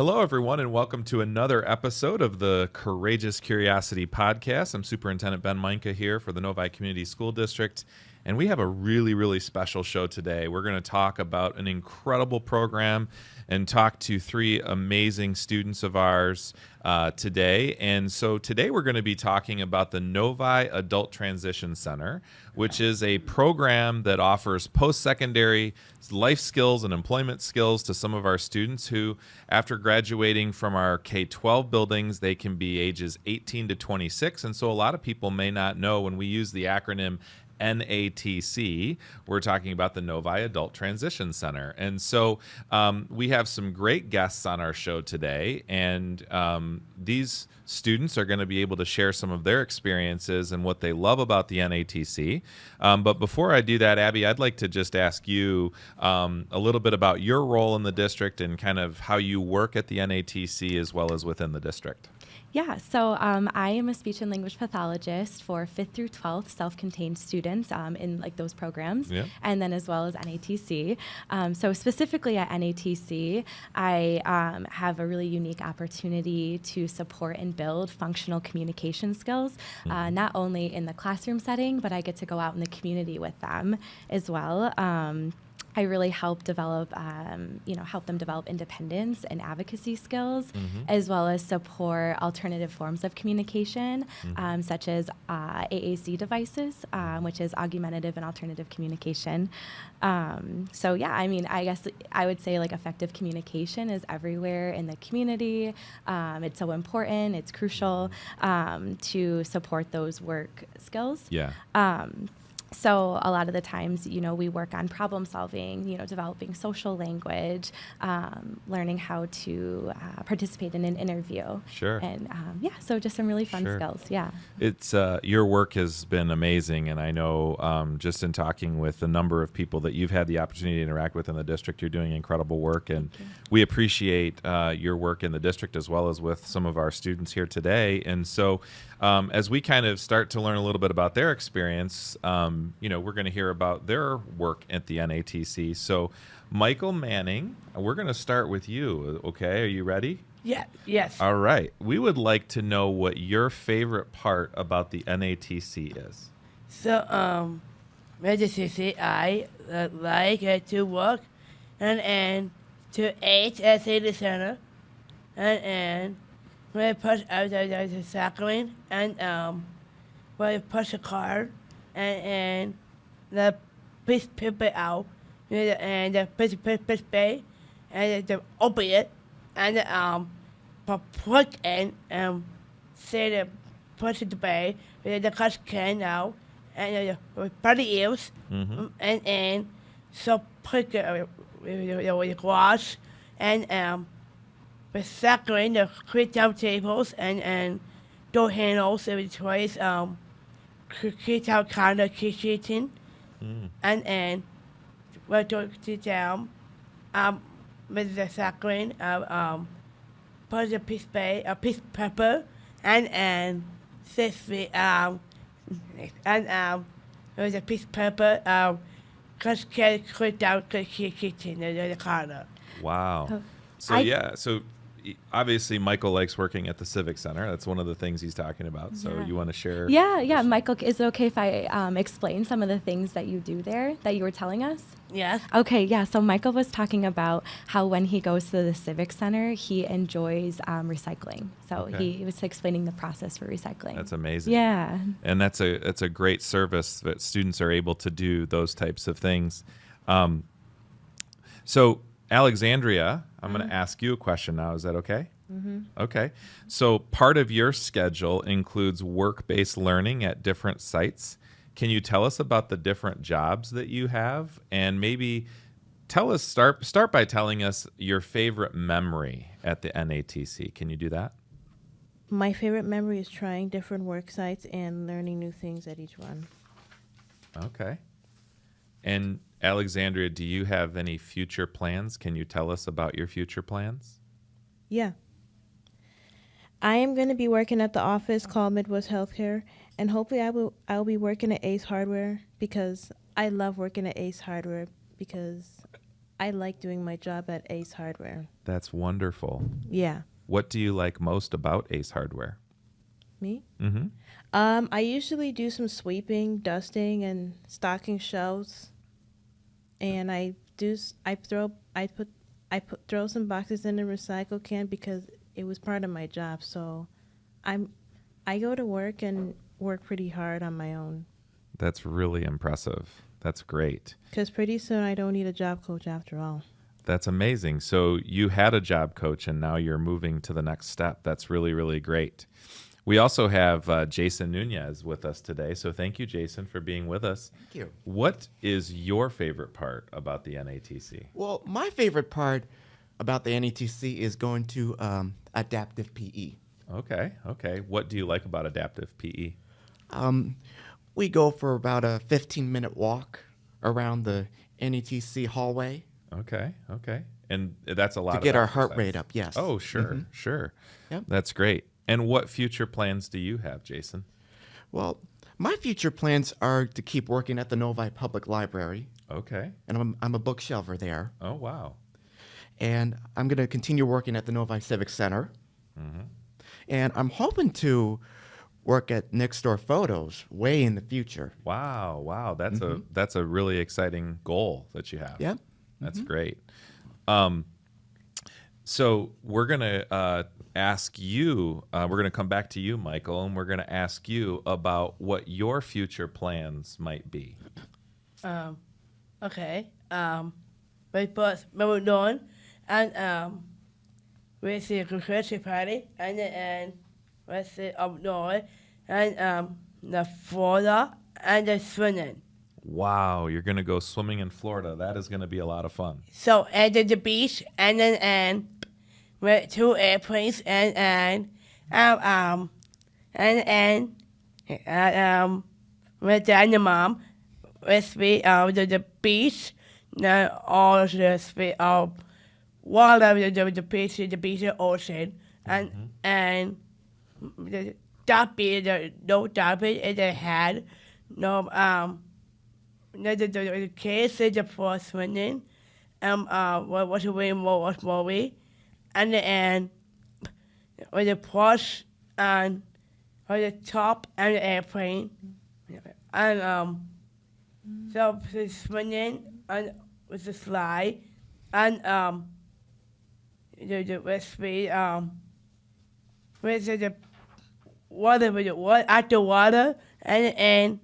Hello, everyone, and welcome to another episode of the Courageous Curiosity Podcast. I'm Superintendent Ben Mainka here for the Novi Community School District, and we have a really, really special show today. We're going to talk about an incredible program and talk to three amazing students of ours today. And so today we're going to be talking about the Novi Adult Transition Center, which is a program that offers post-secondary life skills and employment skills to some of our students who, after graduating from our K-12 buildings, they can be ages 18 to 26. And so a lot of people may not know when we use the acronym NATC, we're talking about the Novi Adult Transition Center. And so we have some great guests on our show today, and these students are going to be able to share some of their experiences and what they love about the NATC. But before I do that, Abbey, I'd like to just ask you a little bit about your role in the district and kind of how you work at the NATC as well as within the district. Yeah, so I am a speech and language pathologist for 5th through 12th self-contained students in like those programs, and then as well as NATC. So specifically at NATC, I have a really unique opportunity to support and build functional communication skills, not only in the classroom setting, but I get to go out in the community with them as well. I really help develop, help them develop independence and advocacy skills, as well as support alternative forms of communication, such as AAC devices, which is augmentative and alternative communication. I guess I would say like effective communication is everywhere in the community. It's so important. It's crucial to support those work skills. Yeah. So a lot of the times, we work on problem solving, developing social language, learning how to participate in an interview. Sure. And so just some really fun skills. Yeah. It's your work has been amazing, and I know just in talking with a number of people that you've had the opportunity to interact with in the district, you're doing incredible work, and we appreciate your work in the district as well as with some of our students here today. And so as we kind of start to learn a little bit about their experience, we're going to hear about their work at the NATC. So, Michael Manning, we're going to start with you. Okay, are you ready? Yeah. Yes. All right. We would like to know what your favorite part about the NATC is. So, medicine, I like to work and to eat at the center, and when I push out the cycling, and when I push a car, and the piece paper out, and the piece bay, and the open it, and put in, say the push the bay, with the cash can out, and the body else, and so put the glass, and recycling the create out tables and door handles with toys, create out kind of kitchen, and we'll do it down, with the recycling, put a piece of pepper, and sesame, and with a piece of pepper, cause create out the kitchen, the kind of. Wow. So obviously Michael likes working at the Civic Center. That's one of the things he's talking about. So you want to share? Yeah. Michael, is it okay if I explain some of the things that you do there that you were telling us? Yes. Okay, yeah. So Michael was talking about how when he goes to the Civic Center, he enjoys recycling. So he was explaining the process for recycling. That's amazing. Yeah. And that's a great service that students are able to do those types of things. So Alexandria, I'm going to ask you a question now. Is that okay? Okay. So part of your schedule includes work-based learning at different sites. Can you tell us about the different jobs that you have? And maybe start by telling us your favorite memory at the NATC. Can you do that? My favorite memory is trying different work sites and learning new things at each one. Okay. And Alexandria, do you have any future plans? Can you tell us about your future plans? Yeah. I am going to be working at the office called Midwest Healthcare, and hopefully I'll be working at Ace Hardware because I love working at Ace Hardware because I like doing my job at Ace Hardware. That's wonderful. Yeah. What do you like most about Ace Hardware? Me? Mm-hmm. I usually do some sweeping, dusting, and stocking shelves. And I throw some boxes in the recycle can because it was part of my job. So I go to work and work pretty hard on my own. That's really impressive. That's great. Because pretty soon I don't need a job coach after all. That's amazing. So you had a job coach and now you're moving to the next step. That's really, really great. We also have Jason Nunez with us today. So thank you, Jason, for being with us. Thank you. What is your favorite part about the NATC? Well, my favorite part about the NATC is going to adaptive PE. Okay. What do you like about adaptive PE? We go for about a 15-minute walk around the NATC hallway. Okay. And that's a lot to get our heart exercise. rate up, yes. Oh, sure. Yep. That's great. And what future plans do you have, Jason? Well, my future plans are to keep working at the Novi Public Library. Okay. And I'm a bookshelver there. Oh, wow. And I'm going to continue working at the Novi Civic Center. Mm-hmm. And I'm hoping to work at Next Door Photos way in the future. Wow. That's a really exciting goal that you have. Yep. That's great. So we're going to ask you, we're going to come back to you, Michael, and we're going to ask you about what your future plans might be. Okay. We both moved on, and we see a Christmas party, and we see up north, and the Florida, and the swimming. Wow, you're going to go swimming in Florida. That is going to be a lot of fun. So, and then the beach, and with 2 airplanes, and with dad and mom, with me, the beach, and all the space, water, the beach, the ocean, and the dumpy, no dumpy in the head, no, the kids in the pool swimming, what's the way more movie, and then with the push and with the top and the airplane, and so the swimming and with the slide, and the with the water with the water at the water, and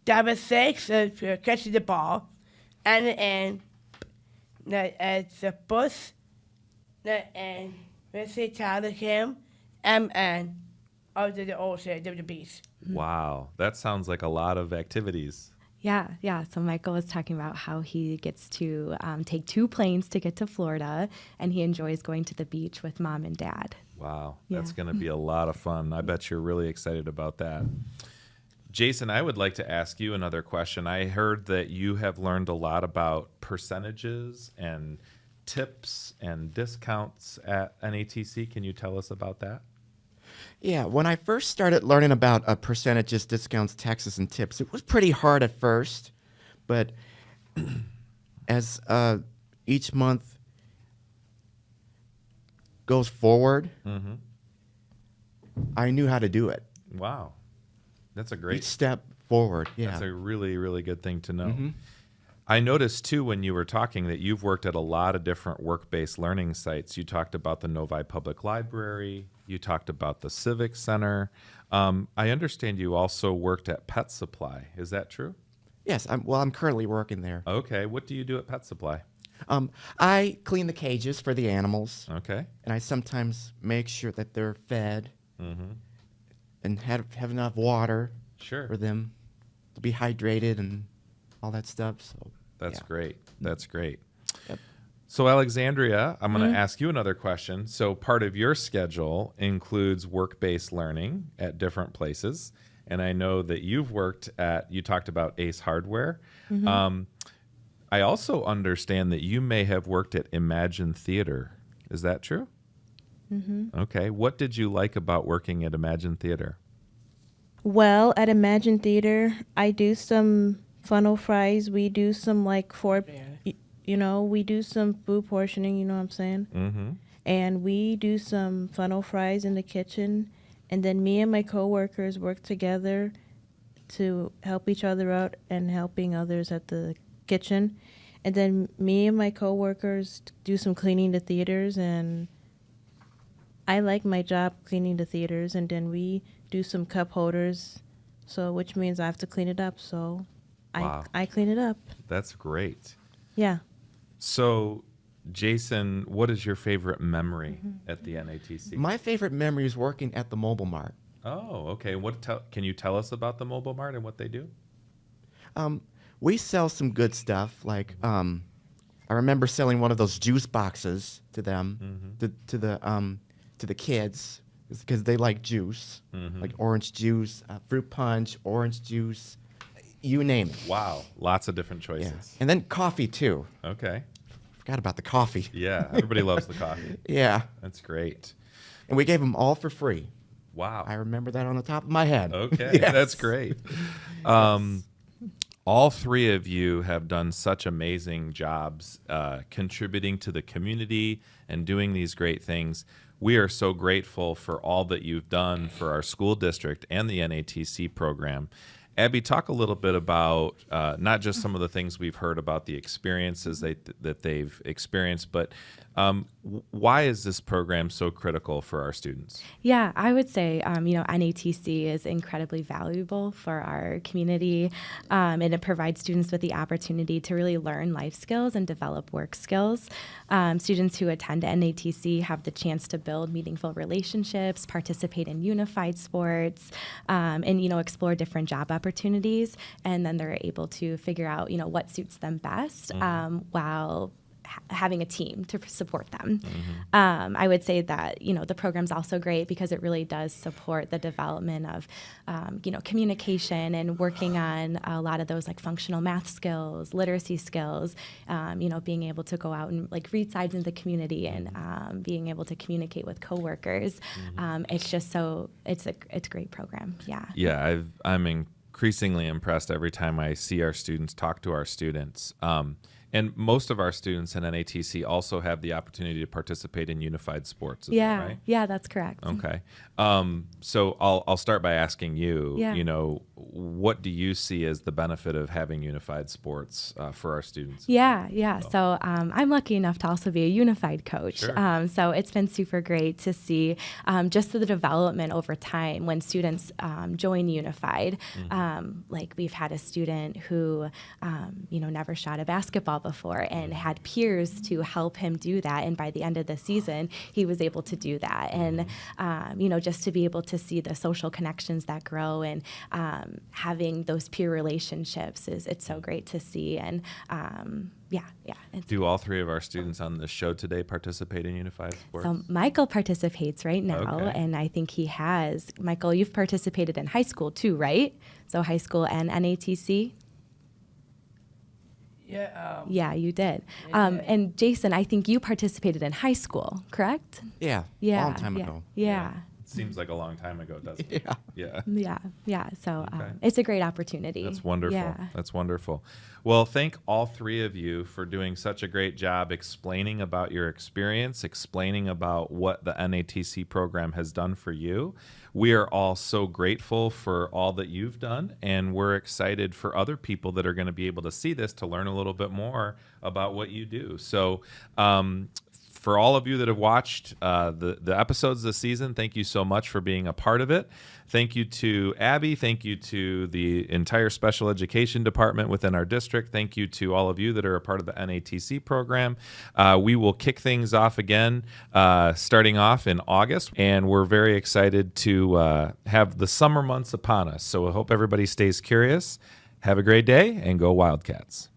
double six catching the ball, and the bus, and with the child him, and out of the ocean, of the beach. Wow, that sounds like a lot of activities. Yeah. So Michael was talking about how he gets to take 2 planes to get to Florida, and he enjoys going to the beach with mom and dad. Wow, Yeah. that's going to be a lot of fun. I bet you're really excited about that. Jason, I would like to ask you another question. I heard that you have learned a lot about percentages and tips and discounts at NATC. Can you tell us about that? Yeah, when I first started learning about percentages, discounts, taxes, and tips, it was pretty hard at first. But as each month goes forward, I knew how to do it. Wow. That's a Each great step forward, yeah. That's a really, really good thing to know. I noticed, too, when you were talking that you've worked at a lot of different work-based learning sites. You talked about the Novi Public Library. You talked about the Civic Center. I understand you also worked at Pet Supply. Is that true? Yes, I'm currently working there. Okay. What do you do at Pet Supply? I clean the cages for the animals, Okay. and I sometimes make sure that they're fed and have enough water Sure. for them to be hydrated and all that stuff. So That's yeah. great. That's great. Yep. So, Alexandria, I'm going to ask you another question. So, part of your schedule includes work-based learning at different places. And I know that you've worked at, you talked about Ace Hardware. I also understand that you may have worked at Imagine Theater. Is that true? Okay. What did you like about working at Imagine Theater? Well, at Imagine Theater, I do some funnel fries. We do some like we do some food portioning, you know what I'm saying? Mm-hmm. And we do some funnel fries in the kitchen. And then me and my coworkers work together to help each other out and helping others at the kitchen. And then me and my coworkers do some cleaning the theaters, and I like my job cleaning the theaters. And then we do some cup holders, so which means I have to clean it up. So Wow. I clean it up. That's great. Yeah. So, Jason, what is your favorite memory at the NATC? My favorite memory is working at the Mobile Mart. Oh, okay. Can you tell us about the Mobile Mart and what they do? We sell some good stuff. Like I remember selling one of those juice boxes to them, to the kids, because they like juice, like orange juice, fruit punch, orange juice, you name it. Wow, lots of different choices. Yeah. And then coffee too. Okay. Forgot about the coffee. Yeah, everybody loves the coffee. Yeah. That's great. And we gave them all for free. Wow. I remember that on the top of my head. Okay, Yes. that's great. All three of you have done such amazing jobs contributing to the community and doing these great things. We are so grateful for all that you've done for our school district and the NATC program. Abbey, talk a little bit about not just some of the things we've heard about the experiences that they've experienced, but why is this program so critical for our students? Yeah, I would say, NATC is incredibly valuable for our community, and it provides students with the opportunity to really learn life skills and develop work skills. Students who attend NATC have the chance to build meaningful relationships, participate in unified sports, and, explore different job opportunities, and then they're able to figure out, what suits them best while having a team to support them. I would say that, the program's also great because it really does support the development of, communication and working on a lot of those like functional math skills, literacy skills, being able to go out and like read sides in the community and being able to communicate with coworkers. It's just it's a great program. Yeah. Yeah, I'm increasingly impressed every time I see our students talk to our students. And most of our students in NATC also have the opportunity to participate in unified sports. Is that right? Yeah, that's correct. Okay. So I'll start by asking you, what do you see as the benefit of having unified sports for our students? Yeah. So I'm lucky enough to also be a unified coach. Sure. So it's been super great to see just the development over time when students join unified. Like we've had a student who, never shot a basketball before and had peers to help him do that. And by the end of the season, he was able to do that. And, just to be able to see the social connections that grow and having those peer relationships it's so great to see. And yeah. Do all three of our students on the show today participate in unified sports? So Michael participates right now, Okay. and I think he has. Michael, you've participated in high school too, right? So high school and NATC? Yeah. Yeah, you did. And Jason, I think you participated in high school, correct? Yeah. Yeah. Long time ago. Yeah. It seems like a long time ago, doesn't it? Yeah. Yeah. So Okay. it's a great opportunity. That's wonderful. Yeah. That's wonderful. Well, thank all three of you for doing such a great job explaining about your experience, explaining about what the NATC program has done for you. We are all so grateful for all that you've done, and we're excited for other people that are going to be able to see this to learn a little bit more about what you do. So, for all of you that have watched the episodes this season, thank you so much for being a part of it. Thank you to Abbey. Thank you to the entire special education department within our district. Thank you to all of you that are a part of the NATC program. We will kick things off again starting off in August, and we're very excited to have the summer months upon us. So I hope everybody stays curious. Have a great day, and go Wildcats.